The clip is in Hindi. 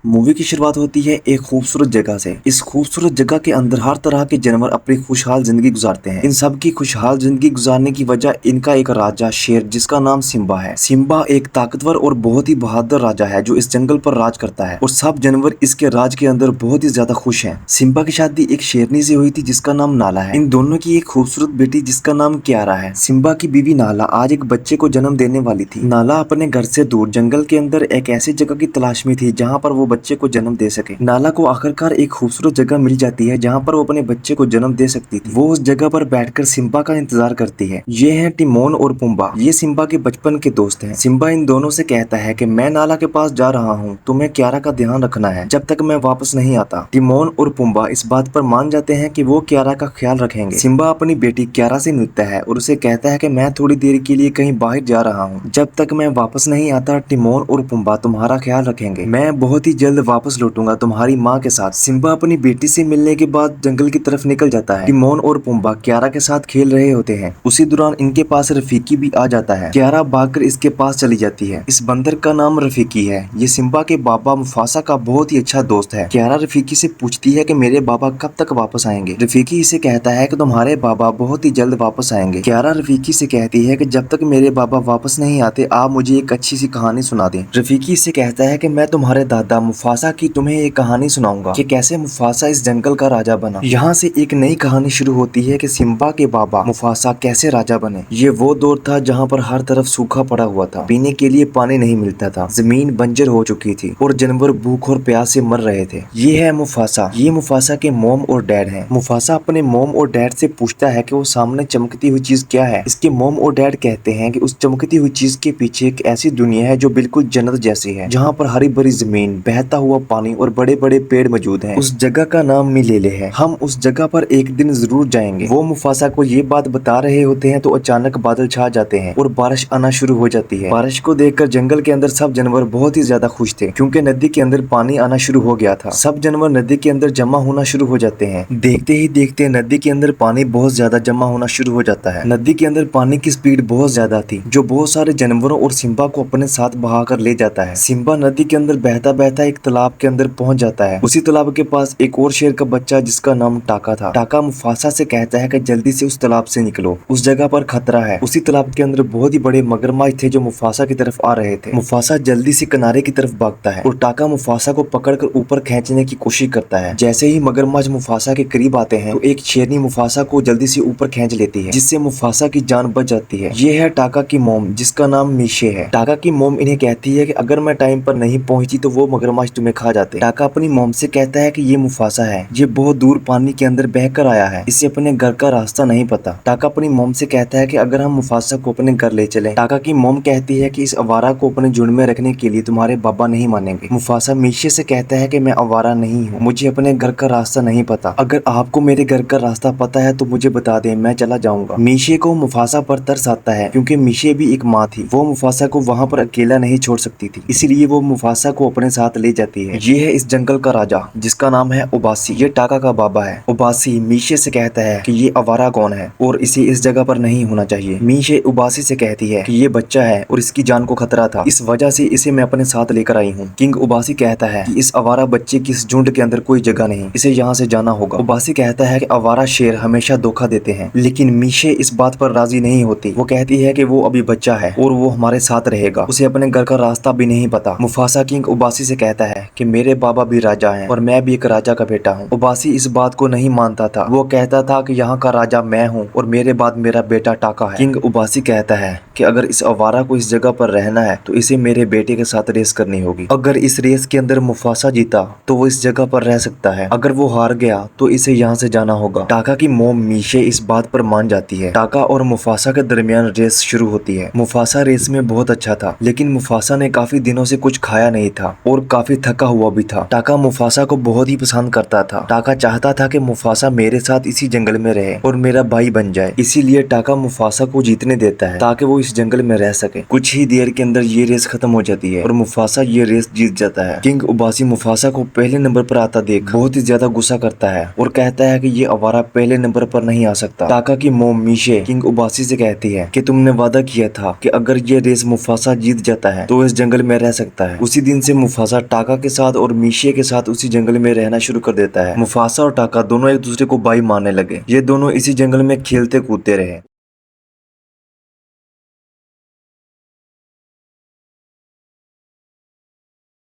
मूवी की शुरुआत होती है एक खूबसूरत जगह से। इस खूबसूरत जगह के अंदर हर तरह के जानवर अपनी खुशहाल जिंदगी गुजारते हैं। इन सब की खुशहाल जिंदगी गुजारने की वजह इनका एक राजा शेर जिसका नाम सिम्बा है। सिम्बा एक ताकतवर और बहुत ही बहादुर राजा है जो इस जंगल पर राज करता है और सब जानवर इसके राज के अंदर बहुत ही ज्यादा खुश हैं। सिम्बा की शादी एक शेरनी से हुई थी जिसका नाम नाला है। इन दोनों की एक खूबसूरत बेटी जिसका नाम क्यारा है। सिम्बा की बीवी नाला आज एक बच्चे को जन्म देने वाली थी। नाला अपने घर से दूर जंगल के अंदर एक ऐसी जगह की तलाश में थी जहाँ पर वो बच्चे को जन्म दे सके। नाला को आखिरकार एक खूबसूरत जगह मिल जाती है जहाँ पर वो अपने बच्चे को जन्म दे सकती थी। वो उस जगह पर बैठकर सिम्बा का इंतजार करती है। ये हैं टिमोन और पुम्बा। ये सिम्बा के बचपन के दोस्त हैं। सिम्बा इन दोनों से कहता है कि मैं नाला के पास जा रहा हूँ, तुम्हें क्यारा का ध्यान रखना है जब तक मैं वापस नहीं आता। टिमोन और पुम्बा इस बात पर मान जाते हैं कि वो क्यारा का ख्याल रखेंगे। सिम्बा अपनी बेटी क्यारा से मिलता है और उसे कहता है कि मैं थोड़ी देर के लिए कहीं बाहर जा रहा हूँ, जब तक मैं वापस नहीं आता टिमोन और पुम्बा तुम्हारा ख्याल रखेंगे। मैं बहुत ही जल्द वापस लौटूंगा तुम्हारी माँ के साथ। सिम्बा अपनी बेटी से मिलने के बाद जंगल की तरफ निकल जाता है। टिमोन और पुम्बा क्यारा के साथ खेल रहे होते हैं। उसी दौरान इनके पास रफीकी भी आ जाता है। क्यारा भागकर इसके पास चली जाती है। इस बंदर का नाम रफीकी है। ये सिम्बा के बाबा मुफासा का बहुत ही अच्छा दोस्त है। क्यारा रफीकी से पूछती है कि मेरे बाबा कब तक वापस आएंगे। रफीकी इसे कहता है कि तुम्हारे बाबा बहुत ही जल्द वापस आएंगे। क्यारा रफीकी से कहती है कि जब तक मेरे बाबा वापस नहीं आते आप मुझे एक अच्छी सी कहानी सुना दें। रफीकी इसे कहता है कि मैं तुम्हारे दादा मुफासा की तुम्हें एक कहानी सुनाऊंगा कि कैसे मुफासा इस जंगल का राजा बना। यहाँ से एक नई कहानी शुरू होती है कि सिम्बा के बाबा मुफासा कैसे राजा बने। ये वो दौर था जहाँ पर हर तरफ सूखा पड़ा हुआ था, पीने के लिए पानी नहीं मिलता था, जमीन बंजर हो चुकी थी और जानवर भूख और प्यास से मर रहे थे। ये है मुफासा। ये मुफासा के मोम और डैड हैं। मुफासा अपने मोम और डैड से पूछता है कि वो सामने चमकती हुई चीज क्या है। इसके मोम और डैड कहते हैं कि उस चमकती हुई चीज के पीछे एक ऐसी दुनिया है जो बिल्कुल जन्नत जैसी है, जहाँ पर हरी भरी जमीन, बहता हुआ पानी और बड़े बड़े पेड़ मौजूद हैं। उस जगह का नाम मिलेले है। हम उस जगह पर एक दिन जरूर जाएंगे। वो मुफासा को ये बात बता रहे होते हैं तो अचानक बादल छा जाते हैं और बारिश आना शुरू हो जाती है। बारिश को देखकर जंगल के अंदर सब जानवर बहुत ही ज्यादा खुश थे क्योंकि नदी के अंदर पानी आना शुरू हो गया था। सब जानवर नदी के अंदर जमा होना शुरू हो जाते हैं। देखते ही देखते नदी के अंदर पानी बहुत ज्यादा जमा होना शुरू हो जाता है। नदी के अंदर पानी की स्पीड बहुत ज्यादा थी जो बहुत सारे जानवरों और सिम्बा को अपने साथ बहा कर ले जाता है। सिम्बा नदी के अंदर बहता बहता एक तालाब के अंदर पहुंच जाता है। उसी तालाब के पास एक और शेर का बच्चा जिसका नाम टाका था। टाका मुफासा से कहता है कि जल्दी से उस तालाब से निकलो, उस जगह पर खतरा है। उसी तालाब के अंदर बहुत ही बड़े मगरमच्छ थे जो मुफासा की तरफ आ रहे थे। मुफासा जल्दी से किनारे की तरफ भागता है और टाका मुफासा को पकड़कर ऊपर खींचने की कोशिश करता है। जैसे ही मगरमच्छ मुफासा के करीब आते हैं तो एक शेरनी मुफासा को जल्दी से ऊपर खींच लेती है जिससे मुफासा की जान बच जाती है। ये है टाका की मोम जिसका नाम मीशे है। टाका की मोम इन्हें कहती है कि अगर मैं टाइम पर नहीं पहुंची तो वो मगरमच्छ तुम्हें खा जाते। टाका अपनी मोम से कहता है कि ये मुफासा है, ये बहुत दूर पानी के अंदर बहकर आया है, इसे अपने घर का रास्ता नहीं पता। टाका अपनी मोम से कहता है कि अगर हम मुफासा को अपने घर ले चलें। टाका की मोम कहती है कि इस आवारा को अपने झुंड में रखने के लिए तुम्हारे बाबा नहीं मानेंगे। मुफासा मीशे से कहता है कि मैं आवारा नहीं हूँ, मुझे अपने घर का रास्ता नहीं पता, अगर आपको मेरे घर का रास्ता पता है तो मुझे बता दें, मैं चला जाऊंगा। मीशे को मुफासा पर तरस आता है क्योंकि मीशे भी एक माँ थी। वो मुफासा को वहाँ पर अकेला नहीं छोड़ सकती थी, इसलिए वो मुफासा को अपने साथ ले जाती है। ये है इस जंगल का राजा जिसका नाम है उबासी। ये टाका का बाबा है। उबासी मीशे से कहता है कि ये आवारा कौन है और इसे इस जगह पर नहीं होना चाहिए। मीशे उबासी से कहती है कि ये बच्चा है और इसकी जान को खतरा था, इस वजह से इसे मैं अपने साथ लेकर आई हूँ। किंग उबासी कहता है कि इस आवारा बच्चे की इस झुंड के अंदर कोई जगह नहीं, इसे यहाँ से जाना होगा। उबासी कहता है कि आवारा शेर हमेशा धोखा देते हैं, लेकिन मीशे इस बात पर राजी नहीं होती। वो कहती है कि वो अभी बच्चा है और वो हमारे साथ रहेगा, उसे अपने घर का रास्ता भी नहीं पता। मुफासा किंग उबासी से कहता है कि मेरे बाबा भी राजा हैं और मैं भी एक राजा का बेटा हूँ। उबासी इस बात को नहीं मानता था। वो कहता था कि यहाँ का राजा मैं हूँ और मेरे बाद मेरा बेटा टाका है। किंग उबासी कहता है कि अगर इस आवारा को इस जगह पर रहना है तो इसे मेरे बेटे के साथ रेस करनी होगी। अगर इस रेस के अंदर मुफासा जीता तो वो इस जगह पर रह सकता है, अगर वो हार गया तो इसे यहाँ से जाना होगा। टाका की मोम मीशे इस बात पर मान जाती है। टाका और मुफासा के दरमियान रेस शुरू होती है। मुफासा रेस में बहुत अच्छा था लेकिन मुफासा ने काफी दिनों से कुछ खाया नहीं था और काफी थका हुआ भी था। टाका मुफासा को बहुत ही पसंद करता था। टाका चाहता था कि मुफासा मेरे साथ इसी जंगल में रहे और मेरा भाई बन जाए, इसीलिए टाका मुफासा को जीतने देता है ताकि वो इस जंगल में रह सके। कुछ ही देर के अंदर ये रेस खत्म हो जाती है और मुफासा ये रेस जीत जाता है। किंग उबासी मुफासा को पहले नंबर पर आता देख बहुत ही ज्यादा गुस्सा करता है और कहता है कि ये आवारा पहले नंबर पर नहीं आ सकता। टाका की मोम मीशे किंग उबासी से कहती है कि तुमने वादा किया था कि अगर ये रेस मुफासा जीत जाता है तो इस जंगल में रह सकता है। उसी दिन से मुफासा टाका के साथ और मीशिया के साथ उसी जंगल में रहना शुरू कर देता है। मुफासा और टाका दोनों एक दूसरे को भाई मानने लगे। ये दोनों इसी जंगल में खेलते कूदते रहे।